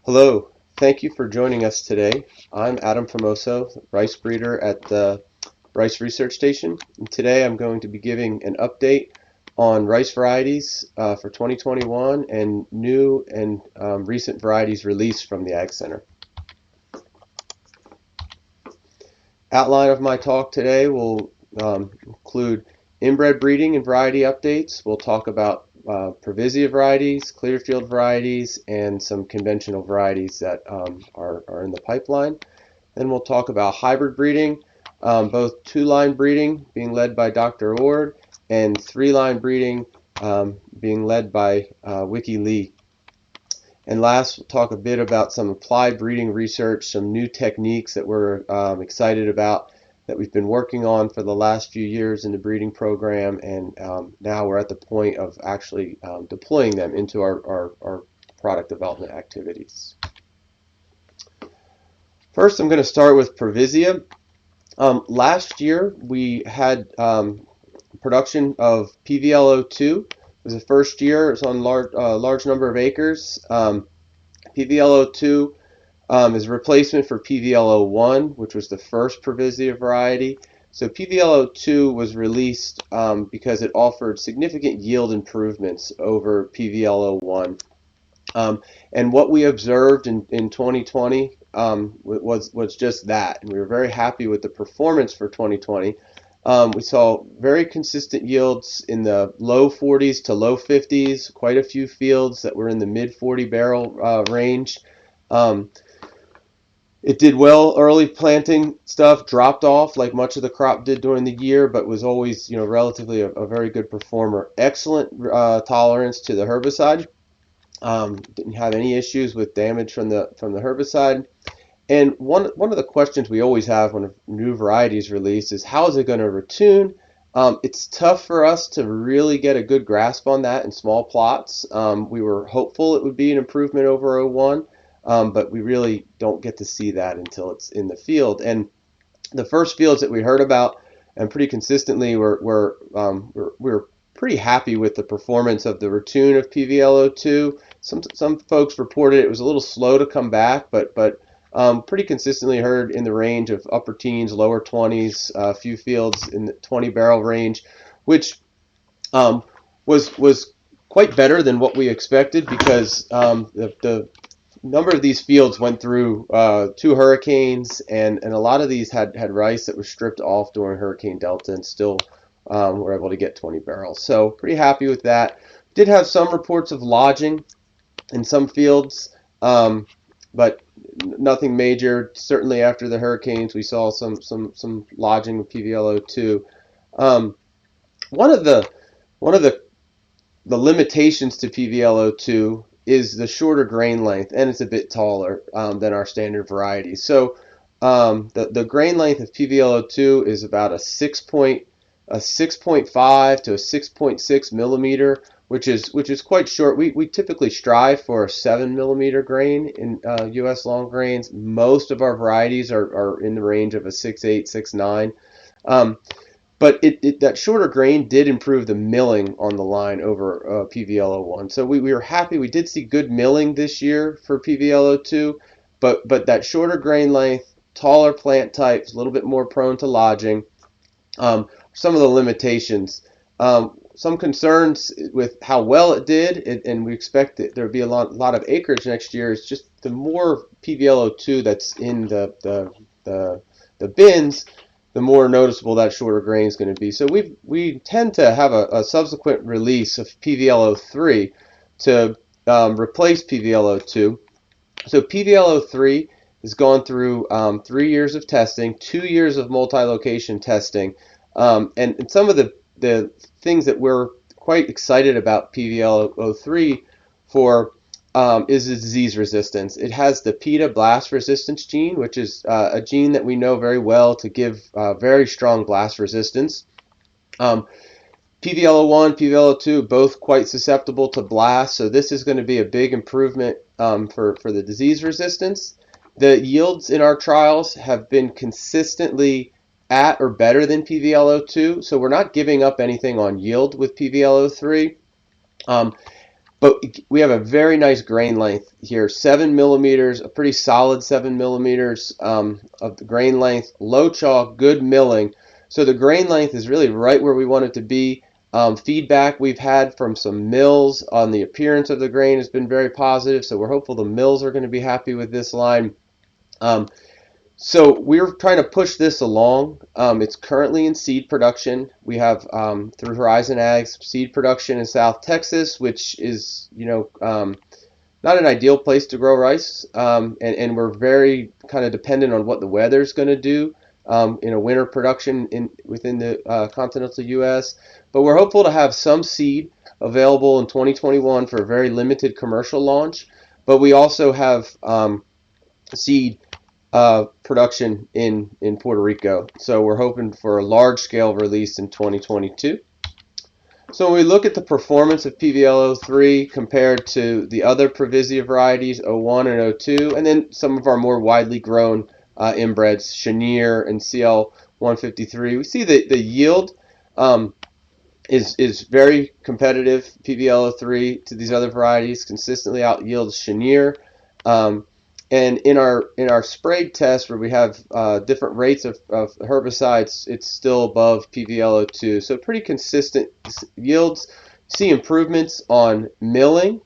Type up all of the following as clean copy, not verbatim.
Hello, thank you for joining us today. I'm Adam Famoso, rice breeder at the Rice Research Station. And today I'm going to be giving an update on rice varieties for 2021 and new and recent varieties released from the Ag Center. Outline of my talk today will include inbred breeding and variety updates. We'll talk about Provisio varieties, Clearfield varieties, and some conventional varieties that are in the pipeline. Then we'll talk about hybrid breeding, both two-line breeding being led by Dr. Ord and three-line breeding being led by Wiki Lee. And last, we'll talk a bit about some applied breeding research, some new techniques that we're excited about that we've been working on for the last few years in the breeding program, and now we're at the point of actually deploying them into our product development activities. First, I'm going to start with Provisio. Last year, we had production of PVL02. It was the first year. It was on large number of acres. PVL02 is a replacement for PVL01, which was the first Provisio variety. So PVL02 was released because it offered significant yield improvements over PVL01. And what we observed in 2020 was just that. And we were very happy with the performance for 2020. We saw very consistent yields in the low 40s to low 50s, quite a few fields that were in the mid 40 barrel range. It did well early planting stuff, dropped off like much of the crop did during the year, but was always relatively a very good performer. Excellent tolerance to the herbicide. Didn't have any issues with damage from the herbicide. And one of the questions we always have when a new variety is released is how is it going to retune? It's tough for us to really get a good grasp on that in small plots. We were hopeful it would be an improvement over 01, but we really don't get to see that until it's in the field. And the first fields that we heard about, and pretty consistently, we're pretty happy with the performance of the retune of PVL02. Some folks reported it was a little slow to come back, but pretty consistently heard in the range of upper teens, lower 20s, a few fields in the 20 barrel range, which was quite better than what we expected because the number of these fields went through 2 hurricanes, and a lot of these had rice that was stripped off during Hurricane Delta and still were able to get 20 barrels. So pretty happy with that. Did have some reports of lodging in some fields, but nothing major. Certainly after the hurricanes, we saw some lodging with PVL02. One of the limitations to PVL02 is the shorter grain length, and it's a bit taller than our standard variety. So the grain length of PVL02 is about a 6.5 to a 6.6 millimeter, which is quite short. We typically strive for a 7 millimeter grain in U.S. long grains. Most of our varieties are in the range of a 6.8, 6.9. But that shorter grain did improve the milling on the line over PVL01. So we were happy. We did see good milling this year for PVL02, but that shorter grain length, taller plant types, a little bit more prone to lodging. Some of the limitations. Some concerns with how well it did, and we expect that there will be a lot of acreage next year. Is just the more PVL02 that's in the bins, the more noticeable that shorter grain is going to be. So we tend to have a subsequent release of PVL03 to replace PVL02. So PVL03 has gone through 3 years of testing, 2 years of multi-location testing, and some of the things that we're quite excited about PVL03 for is the disease resistance. It has the PETA blast resistance gene, which is a gene that we know very well to give very strong blast resistance. PVL01, PVL02, both quite susceptible to blast, so this is going to be a big improvement for the disease resistance. The yields in our trials have been consistently at or better than PVL02, so we're not giving up anything on yield with PVL03. But we have a very nice grain length here, 7 millimeters, a pretty solid 7 millimeters of the grain length, low chalk, good milling. So the grain length is really right where we want it to be. Feedback we've had from some mills on the appearance of the grain has been very positive, so we're hopeful the mills are going to be happy with this line. Um, so we're trying to push this along. It's currently in seed production. We have through Horizon Ag's seed production in South Texas, which is not an ideal place to grow rice, and we're very kind of dependent on what the weather's going to do in a winter production within the continental U.S. But we're hopeful to have some seed available in 2021 for a very limited commercial launch. But we also have seed production in Puerto Rico. So we're hoping for a large-scale release in 2022. So when we look at the performance of PVL03 compared to the other Provisio varieties, 01 and 02, and then some of our more widely grown inbreds, Chenier and CL153, we see that the yield is very competitive. PVL03 to these other varieties consistently out yields Chenier. And in our sprayed test where we have different rates of herbicides, it's still above PVL02. So pretty consistent yields. See improvements on milling,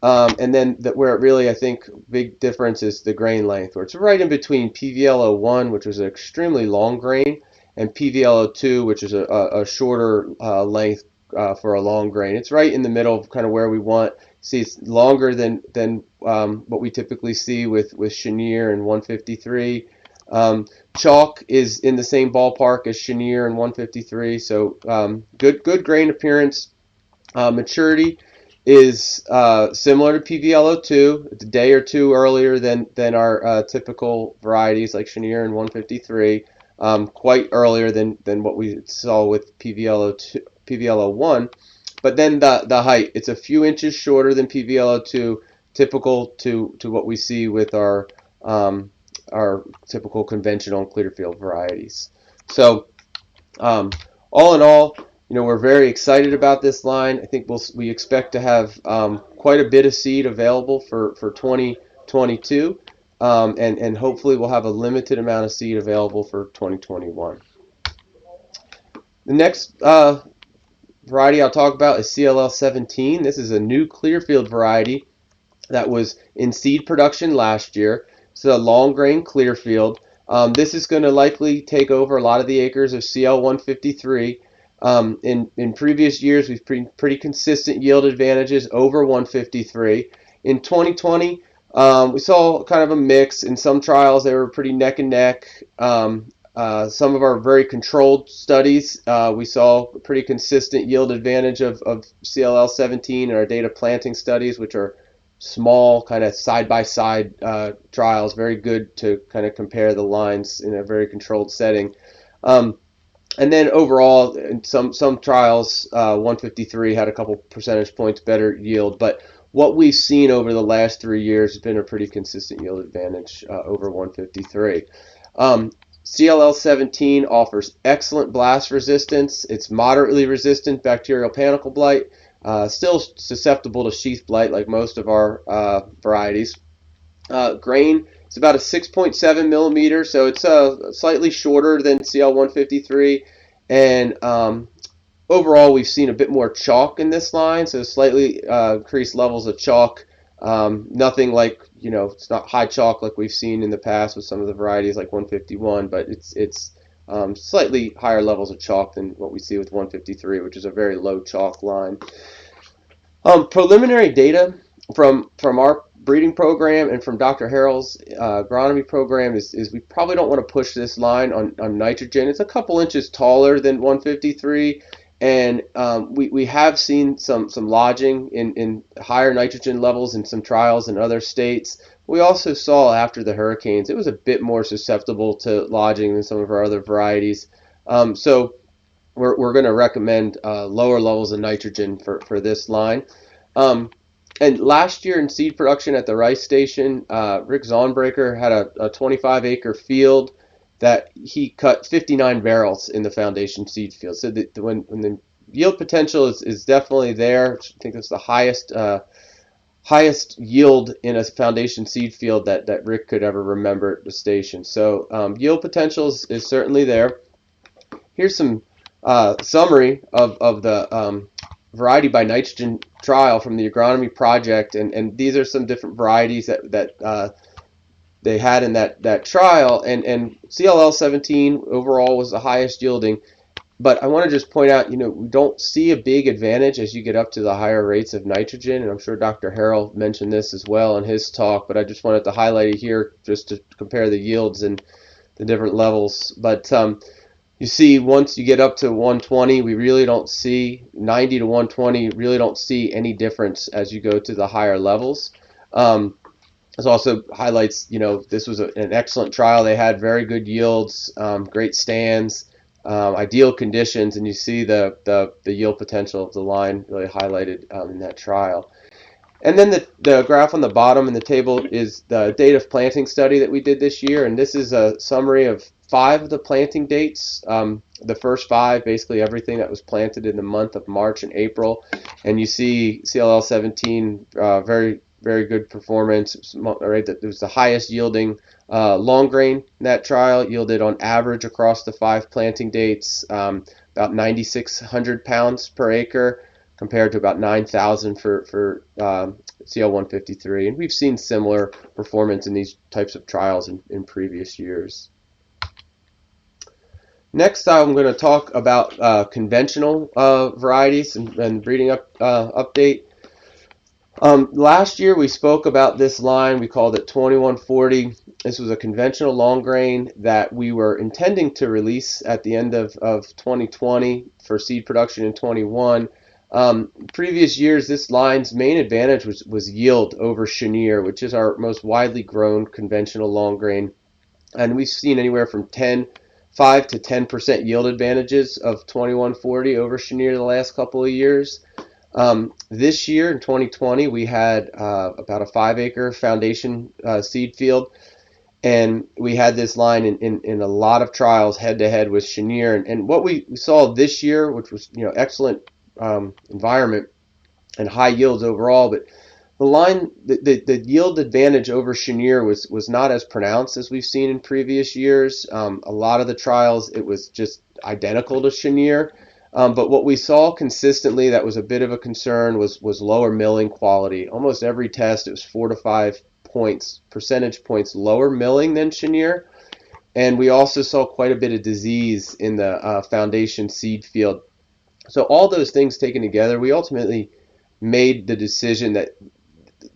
and then where it really, I think, big difference is the grain length, where it's right in between PVL01, which was an extremely long grain, and PVL02, which is a shorter length for a long grain. It's right in the middle of kind of where we want. See, it's longer than what we typically see with Chenier and 153. Chalk is in the same ballpark as Chenier and 153, so good grain appearance. Maturity is similar to PVL02. It's a day or two earlier than our typical varieties like Chenier and 153. Quite earlier than what we saw with PVL02, PVL01. But then the height, it's a few inches shorter than PVL02, typical to what we see with our typical conventional Clearfield varieties. So all in all, we're very excited about this line. I think we expect to have quite a bit of seed available for 2022, and hopefully we'll have a limited amount of seed available for 2021. The next variety I'll talk about is CLL17. This is a new Clearfield variety that was in seed production last year. It's a long grain Clearfield. This is going to likely take over a lot of the acres of CL153. In previous years, we've pretty consistent yield advantages over 153. In 2020, we saw kind of a mix. In some trials, they were pretty neck and neck. Some of our very controlled studies, we saw a pretty consistent yield advantage of CLL17 in our data planting studies, which are small, kind of side-by-side trials, very good to kind of compare the lines in a very controlled setting. And then overall, in some trials, 153 had a couple percentage points better yield, but what we've seen over the last 3 years has been a pretty consistent yield advantage over 153. CLL17 offers excellent blast resistance. It's moderately resistant bacterial panicle blight, still susceptible to sheath blight like most of our varieties. Grain is about a 6.7 millimeter, so it's slightly shorter than CL153. And overall, we've seen a bit more chalk in this line, so slightly increased levels of chalk. Nothing like, it's not high chalk like we've seen in the past with some of the varieties like 151, but it's slightly higher levels of chalk than what we see with 153, which is a very low chalk line. Preliminary data from our breeding program and from Dr. Harrell's agronomy program is we probably don't want to push this line on nitrogen. It's a couple inches taller than 153. And we have seen some lodging in higher nitrogen levels in some trials in other states. We also saw after the hurricanes it was a bit more susceptible to lodging than some of our other varieties. So we're going to recommend lower levels of nitrogen for this line. And last year in seed production at the rice station, Rick Zonbreaker had a 25-acre field that he cut 59 barrels in the foundation seed field. So that when the yield potential is definitely there. I think it's the highest yield in a foundation seed field that Rick could ever remember at the station. So yield potential is certainly there. Here's some summary of the variety by nitrogen trial from the agronomy project, and these are some different varieties that they had in that trial, and CLL 17 overall was the highest yielding. But I want to just point out, we don't see a big advantage as you get up to the higher rates of nitrogen, and I'm sure Dr. Harrell mentioned this as well in his talk, but I just wanted to highlight it here just to compare the yields and the different levels. But you see, once you get up to 120, we really don't see 90 to 120. Really don't see any difference as you go to the higher levels. This also highlights, this was an excellent trial. They had very good yields, great stands. Ideal conditions, and you see the yield potential of the line really highlighted in that trial. And then the graph on the bottom in the table is the date of planting study that we did this year, and this is a summary of 5 of the planting dates. The first 5, basically everything that was planted in the month of March and April, and you see CLL 17 very, very good performance. Right, that it was the highest yielding long grain in that trial, yielded on average across the 5 planting dates about 9,600 pounds per acre, compared to about 9,000 for CL 153. And we've seen similar performance in these types of trials in previous years. Next, I'm going to talk about conventional varieties and breeding update. Last year we spoke about this line. We called it 2140. This was a conventional long grain that we were intending to release at the end of 2020 for seed production in 21. Previous years, this line's main advantage was yield over Chenier, which is our most widely grown conventional long grain. And we've seen anywhere from 5 to 10% yield advantages of 2140 over Chenier the last couple of years. This year in 2020, we had about a 5-acre foundation seed field, and we had this line in a lot of trials head-to-head with Chenier. And what we saw this year, which was excellent environment and high yields overall, but the yield advantage over Chenier was not as pronounced as we've seen in previous years. A lot of the trials, it was just identical to Chenier. But what we saw consistently that was a bit of a concern was lower milling quality. Almost every test, it was 4 to 5 percentage points lower milling than Chenier. And we also saw quite a bit of disease in the foundation seed field. So all those things taken together, we ultimately made the decision that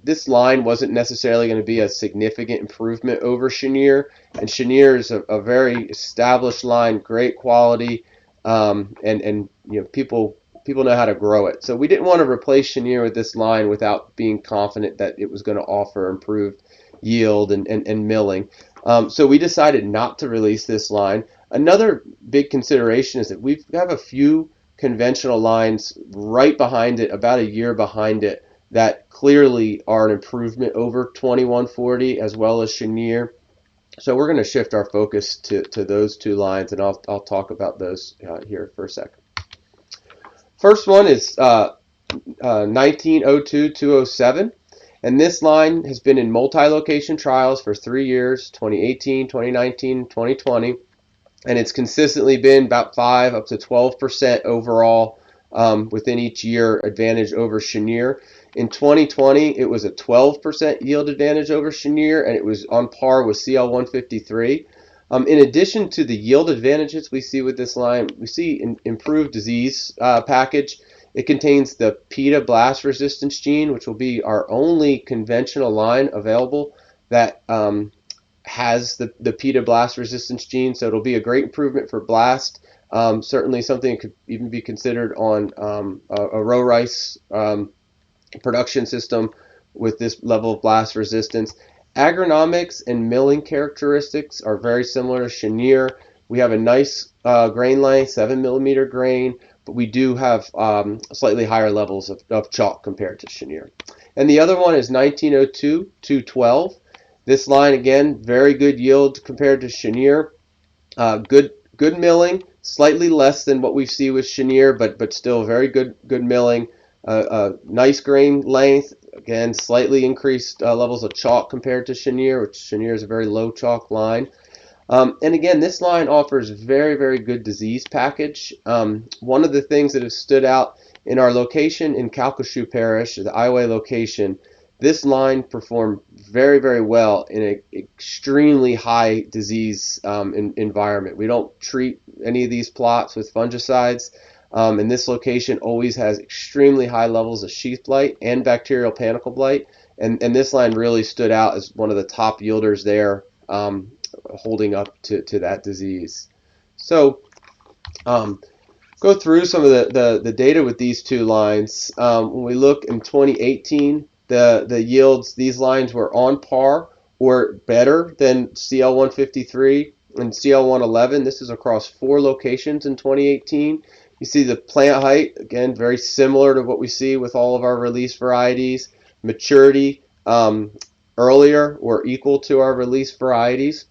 this line wasn't necessarily going to be a significant improvement over Chenier. And Chenier is a very established line, great quality. And people know how to grow it. So we didn't want to replace Chenier with this line without being confident that it was going to offer improved yield and milling. So we decided not to release this line. Another big consideration is that we have a few conventional lines right behind it, about a year behind it, that clearly are an improvement over 2140 as well as Chenier. So we're going to shift our focus to those 2 lines, and I'll talk about those here for a second. First one is 1902-207, and this line has been in multi-location trials for 3 years, 2018, 2019, 2020, and it's consistently been about 5 up to 12% overall within each year advantage over Chenier. In 2020, it was a 12% yield advantage over Chenier, and it was on par with CL 153. In addition to the yield advantages we see with this line, we see an improved disease package. It contains the PETA blast resistance gene, which will be our only conventional line available that has the PETA blast resistance gene. So it'll be a great improvement for blast. Certainly something that could even be considered on a row rice production system with this level of blast resistance. Agronomics and milling characteristics are very similar to Chenier. We have a nice grain length, 7 millimeter grain, but we do have slightly higher levels of chalk compared to Chenier. And the other one is 1902-212. This line, again, very good yield compared to Chenier. Good milling, Slightly less than what we see with Chenier, but still very good milling. Nice grain length. Again, slightly increased levels of chalk compared to Chenier, which Chenier is a very low chalk line. And again, this line offers very good disease package. One of the things that has stood out in our location in Calcasieu Parish, the Iowa location, this line performed very well in an extremely high disease environment. We don't treat any of these plots with fungicides. And this location always has extremely high levels of sheath blight and bacterial panicle blight. And this line really stood out as one of the top yielders there, holding up to that disease. So go through some of the data with these two lines. When we look in 2018, the yields, these lines were on par or better than CL 153 and CL 111. This is across 4 locations in 2018. You see the plant height, again, very similar to what we see with all of our release varieties. Maturity, earlier or equal to our release varieties.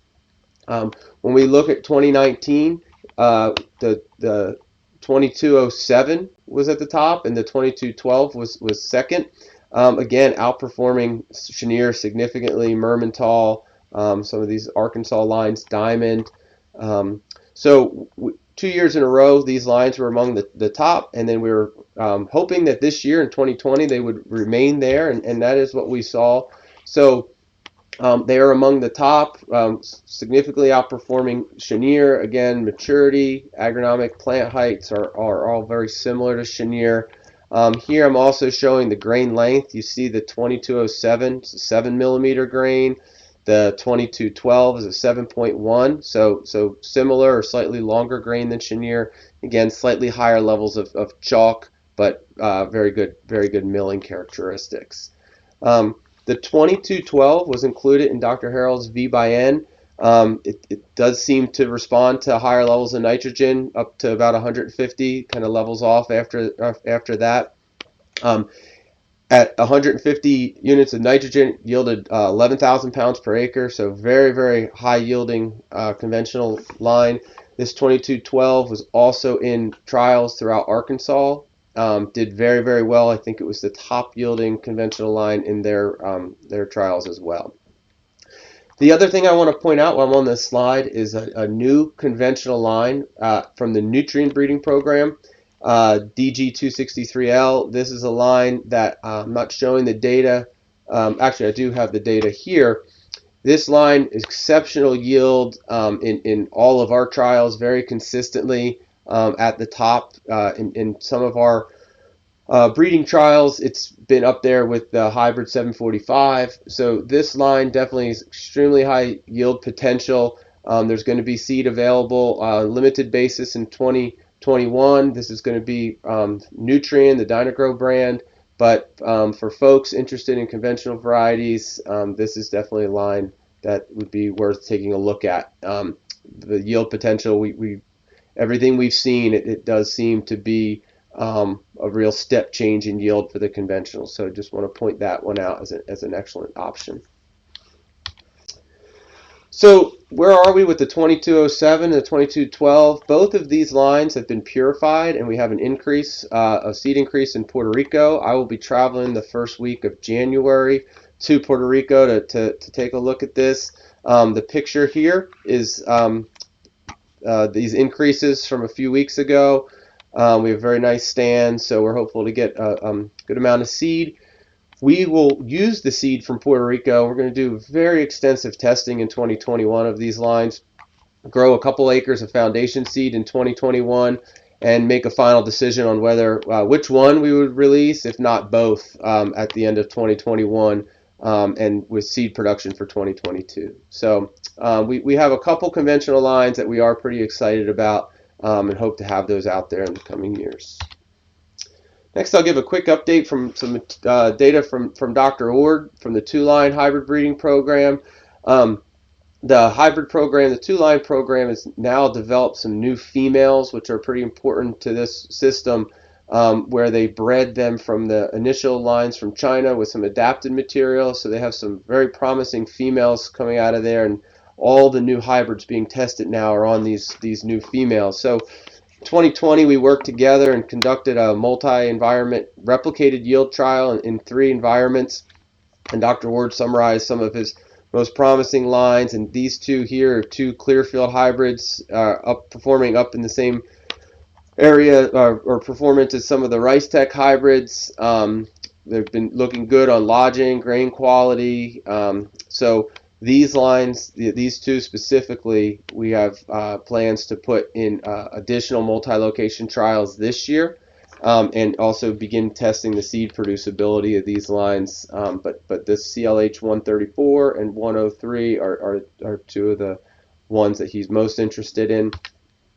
When we look at 2019, the 2207 was at the top, and the 2212 was second. Again, outperforming Chenier significantly, Mermentol, some of these Arkansas lines, Diamond. So 2 years in a row, these lines were among the top, and then we were hoping that this year in 2020 they would remain there, and that is what we saw. So they are among the top, significantly outperforming Chenier. Again, maturity, agronomic plant heights are all very similar to Chenier. Here I'm also showing the grain length. You see the 2207, it's a 7 millimeter grain. The 2212 is a 7.1, so similar or slightly longer grain than Chenier. Again, slightly higher levels of chalk, but very good milling characteristics. The 2212 was included in Dr. Harold's V by N. It does seem to respond to higher levels of nitrogen, up to about 150, kind of levels off after that. At 150 units of nitrogen, yielded 11,000 pounds per acre, so very high yielding conventional line. This 2212 was also in trials throughout Arkansas. Did very well. I think it was the top yielding conventional line in their trials as well. The other thing I want to point out while I'm on this slide is a new conventional line from the nutrient breeding program, DG263L. This is a line that I'm not showing the data. Actually, I do have the data here. This line is exceptional yield in all of our trials, very consistently at the top. In some of our breeding trials, it's been up there with the hybrid 745. So this line definitely is extremely high yield potential. There's going to be seed available on a limited basis in 2021. This is going to be Nutrien, the Dynagrow brand. But for folks interested in conventional varieties, this is definitely a line that would be worth taking a look at. The yield potential, everything we've seen, it does seem to be a real step change in yield for the conventional. So just want to point that one out as an excellent option. So where are we with the 2207 and the 2212? Both of these lines have been purified, and we have an increase, a seed increase in Puerto Rico. I will be traveling the first week of January to Puerto Rico to take a look at this. The picture here is these increases from a few weeks ago. We have a very nice stand, so we're hopeful to get a good amount of seed. We will use the seed from Puerto Rico. We're going to do very extensive testing in 2021 of these lines, grow a couple acres of foundation seed in 2021, and make a final decision on whether which one we would release, if not both, at the end of 2021, and with seed production for 2022. So we have a couple conventional lines that we are pretty excited about, and hope to have those out there in the coming years. Next, I'll give a quick update from some data from Dr. Ord from the 2-line hybrid breeding program. The hybrid program, the 2-line program, has now developed some new females, which are pretty important to this system, where they bred them from the initial lines from China with some adapted material. So they have some very promising females coming out of there, and all the new hybrids being tested now are on these new females. So 2020 we worked together and conducted a multi-environment replicated yield trial in 3 environments, and Dr. Ward summarized some of his most promising lines, and these 2 here are 2 Clearfield hybrids performing up in the same area or performance as some of the Rice Tech hybrids. They've been looking good on lodging, grain quality. So these lines, these 2 specifically, we have plans to put in additional multi-location trials this year, and also begin testing the seed producibility of these lines. But this CLH 134 and 103 are 2 of the ones that he's most interested in.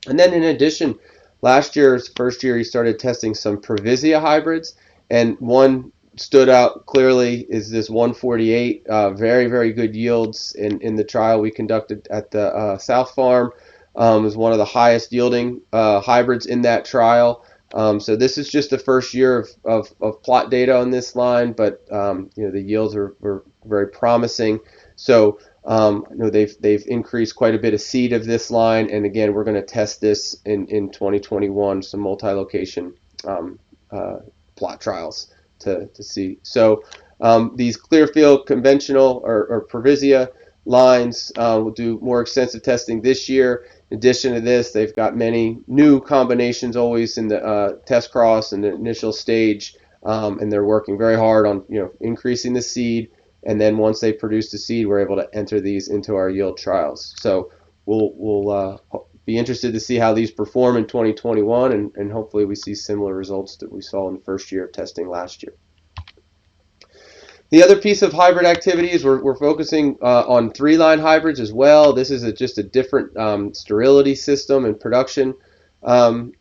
And then in addition, last year's first year, he started testing some Provisio hybrids, and one stood out clearly is this 148. Very, very good yields in the trial we conducted at the South Farm. Was one of the highest yielding hybrids in that trial. So this is just the first year of plot data on this line, but the yields were very promising. So they've increased quite a bit of seed of this line, and again, we're going to test this in 2021, some multi-location plot trials to see. So these Clearfield conventional or Provisio lines will do more extensive testing this year. In addition to this, they've got many new combinations always in the test cross and the initial stage, and they're working very hard on increasing the seed. And then once they produce the seed, we're able to enter these into our yield trials. So we'll be interested to see how these perform in 2021, and hopefully we see similar results that we saw in the first year of testing last year. The other piece of hybrid activities, we're focusing on 3-line hybrids as well. This is just a different sterility system and production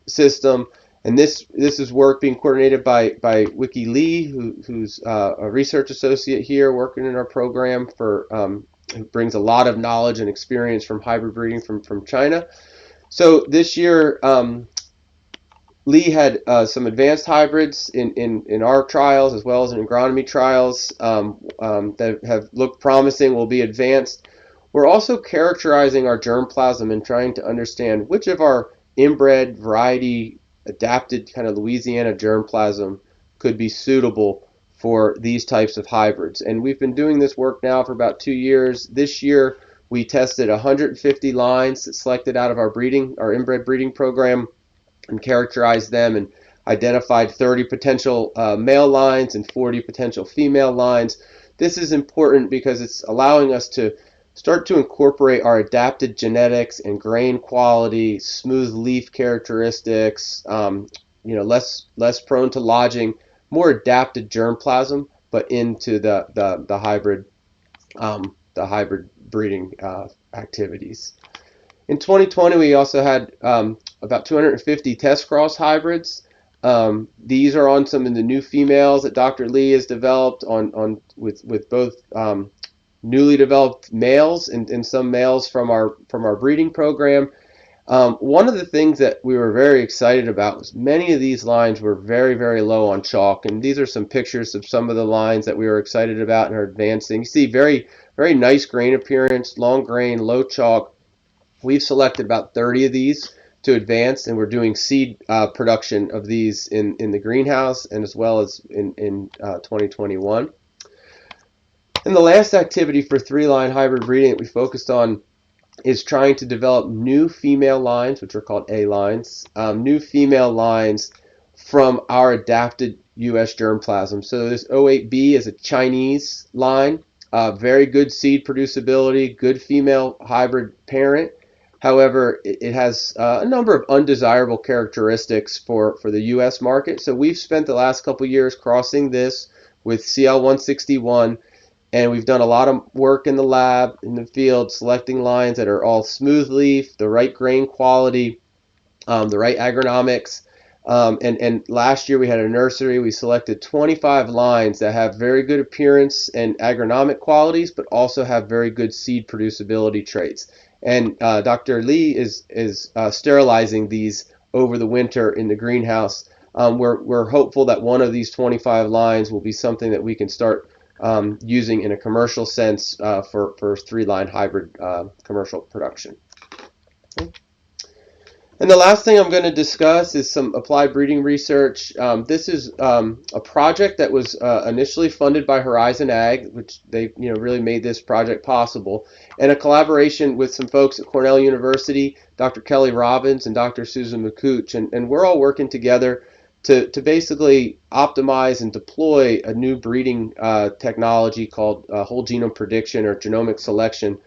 system. And this is work being coordinated by Wiki Lee, who's a research associate here working in our program who brings a lot of knowledge and experience from hybrid breeding from China. So this year, Lee had some advanced hybrids in our trials as well as in agronomy trials that have looked promising, will be advanced. We're also characterizing our germplasm and trying to understand which of our inbred variety adapted kind of Louisiana germplasm could be suitable for these types of hybrids. And we've been doing this work now for about 2 years. This year we tested 150 lines selected out of our inbred breeding program and characterized them and identified 30 potential male lines and 40 potential female lines. This is important because it's allowing us to start to incorporate our adapted genetics and grain quality, smooth leaf characteristics, less prone to lodging, more adapted germplasm, but into the hybrid breeding activities. In 2020, we also had about 250 test cross hybrids. These are on some of the new females that Dr. Lee has developed with both newly developed males and some males from our breeding program. One of the things that we were very excited about was many of these lines were very, very low on chalk, and these are some pictures of some of the lines that we were excited about and are advancing. You see very, very nice grain appearance, long grain, low chalk. We've selected about 30 of these to advance, and we're doing seed production of these in the greenhouse and as well as in 2021. And the last activity for 3-line hybrid breeding that we focused on is trying to develop new female lines, which are called A lines, new female lines from our adapted U.S. germplasm. So this 08B is a Chinese line, very good seed producibility, good female hybrid parent. However, it has a number of undesirable characteristics for the U.S. market. So we've spent the last couple years crossing this with CL161, and we've done a lot of work in the lab, in the field, selecting lines that are all smooth leaf, the right grain quality, the right agronomics. And last year we had a nursery. We selected 25 lines that have very good appearance and agronomic qualities, but also have very good seed producibility traits. And Dr. Lee is sterilizing these over the winter in the greenhouse. We're hopeful that one of these 25 lines will be something that we can start using in a commercial sense for three-line hybrid commercial production. And the last thing I'm going to discuss is some applied breeding research. This is a project that was initially funded by Horizon Ag, which they really made this project possible, and a collaboration with some folks at Cornell University, Dr. Kelly Robbins and Dr. Susan McCooch, and we're all working together to basically optimize and deploy a new breeding technology called whole genome prediction or genomic selection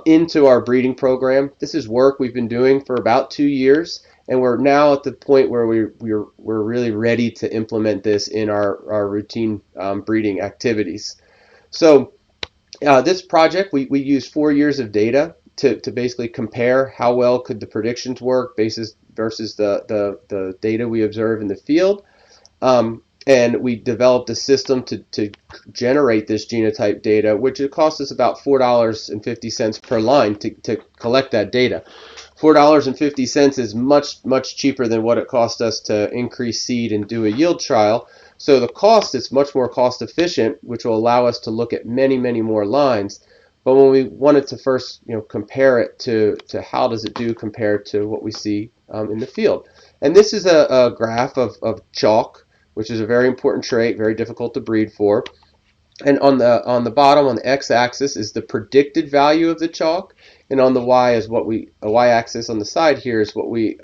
into our breeding program. This is work we've been doing for about 2 years, and we're now at the point where we're really ready to implement this in our routine breeding activities. So this project, we used 4 years of data to basically compare how well could the predictions work versus the data we observe in the field. And we developed a system to generate this genotype data, which it cost us about $4.50 per line to collect that data. $4.50 is much cheaper than what it cost us to increase seed and do a yield trial. So the cost is much more cost efficient, which will allow us to look at many more lines. But when we wanted to first compare it to how does it do compared to what we see in the field. And this is a graph of chalk, which is a very important trait, very difficult to breed for. And on the bottom, on the x-axis, is the predicted value of the chalk, and on the y is y-axis on the side here is what we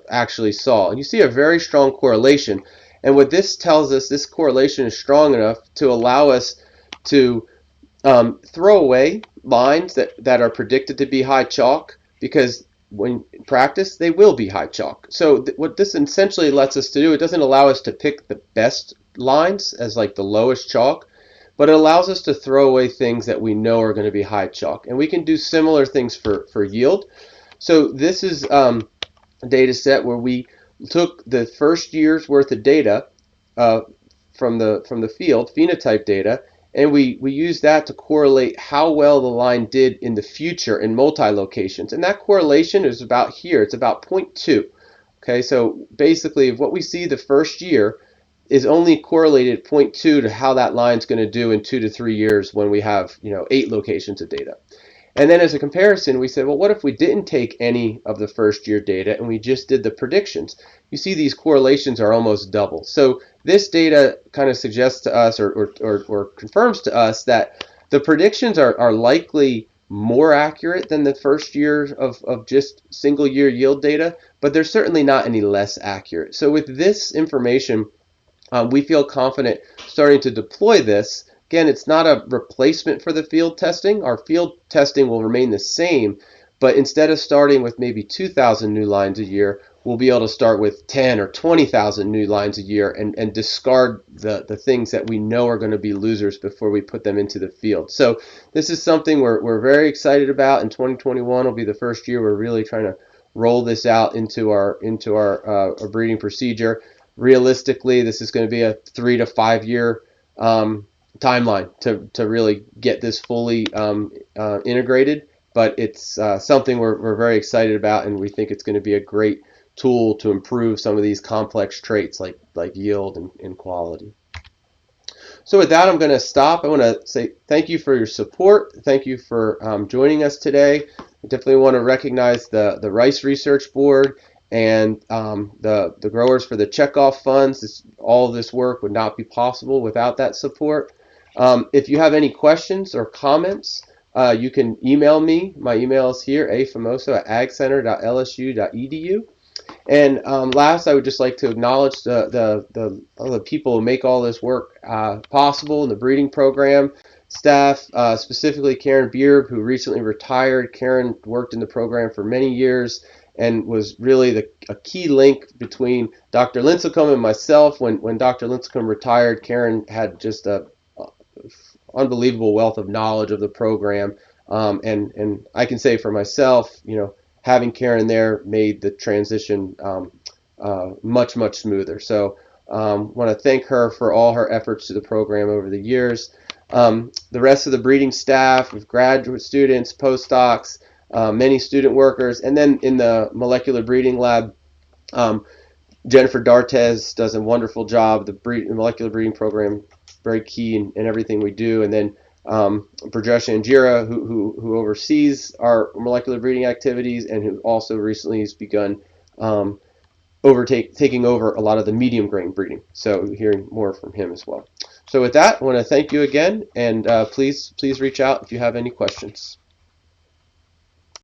actually saw. And you see a very strong correlation. And what this tells us, this correlation is strong enough to allow us to throw away lines that are predicted to be high chalk, because when in practice, they will be high chalk. So what this essentially lets us to do, it doesn't allow us to pick the best lines as like the lowest chalk, but it allows us to throw away things that we know are going to be high chalk. And we can do similar things for yield. So this is a data set where we took the first year's worth of data from the field, phenotype data, and we used that to correlate how well the line did in the future in multi-locations. And that correlation is about here. It's about 0.2. Okay, so basically what we see the first year is only correlated 0.2 to how that line's going to do in 2 to 3 years when we have 8 locations of data. And then as a comparison, we said, well, what if we didn't take any of the first year data and we just did the predictions? You see these correlations are almost double. So this data kind of suggests to us or confirms to us that the predictions are likely more accurate than the first year of just single year yield data, but they're certainly not any less accurate. So with this information, we feel confident starting to deploy this. Again, it's not a replacement for the field testing. Our field testing will remain the same, but instead of starting with maybe 2,000 new lines a year, we'll be able to start with 10 or 20,000 new lines a year and discard the things that we know are going to be losers before we put them into the field. So this is something we're very excited about. In 2021 will be the first year we're really trying to roll this out into our breeding procedure. Realistically, this is going to be a 3 to 5 year timeline to really get this fully integrated, but it's something we're very excited about, and we think it's going to be a great tool to improve some of these complex traits like yield and quality. So with that, I'm going to stop. I want to say thank you for your support. Thank you for joining us today. I definitely want to recognize the Rice Research Board and the growers for the checkoff funds. All of this work would not be possible without that support. If you have any questions or comments, you can email me. My email is here, famoso@agcenter.lsu.edu. And last, I would just like to acknowledge all the people who make all this work possible in the breeding program. Staff, specifically Karen Beard, who recently retired. Karen worked in the program for many years and was really a key link between Dr. Lincecum and myself. When Dr. Lincecum retired, Karen had just a unbelievable wealth of knowledge of the program, and I can say for myself, having Karen there made the transition much smoother. So want to thank her for all her efforts to the program over the years. The rest of the breeding staff, with graduate students, postdocs, many student workers, and then in the molecular breeding lab, Jennifer D'Artes does a wonderful job. The molecular breeding program very key in everything we do. And then Brajesh Angira, who oversees our molecular breeding activities and who also recently has begun taking over a lot of the medium grain breeding. So hearing more from him as well. So with that, I want to thank you again, and please reach out if you have any questions.